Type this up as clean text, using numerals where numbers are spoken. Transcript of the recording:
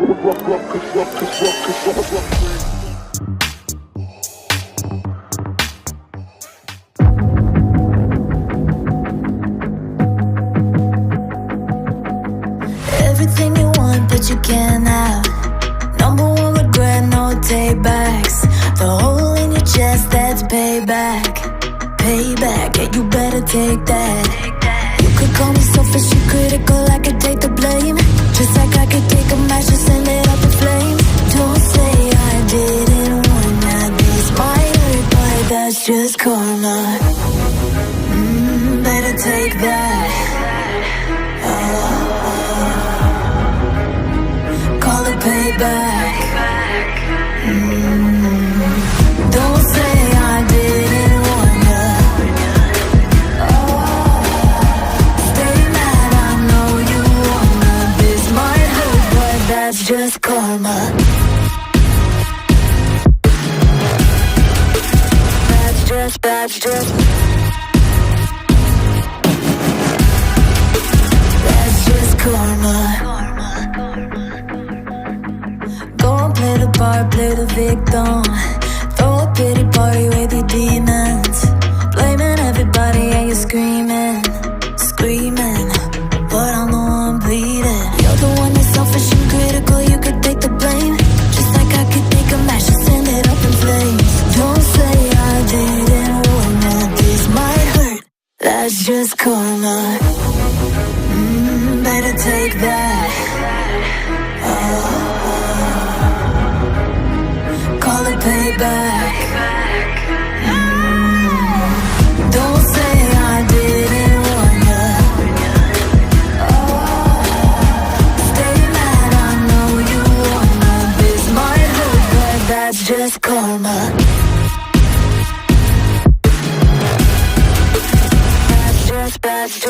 Everything you want, but you can't have. Number one regret, no takebacks. The hole in your chest, that's payback. Payback, yeah, you better take that. You could call me selfish and critical, I could take the blame. Just like I could take a match and send it up in flames. Don't say I didn't want that. This might hurt, but that's just karma. Better take that. Call it payback. Don't say I didn't want ya. Stay mad, I know you wanna. This might hurt, but that's just karma. That's just karma. Go and play the part, play the victim. Throw a pity party with your demons. Blaming everybody and you're screaming. But I'm the one bleeding. You're the one that's selfish and critical, you could take the blame. Just like I could take a match and send it up in flames. Don't say I didn't want that. This might hurt, that's just karma. Better take that. Call it payback. Don't say I didn't want ya. Stay mad, I know you wanna. This might hurt, but that's just karma. That's just karma.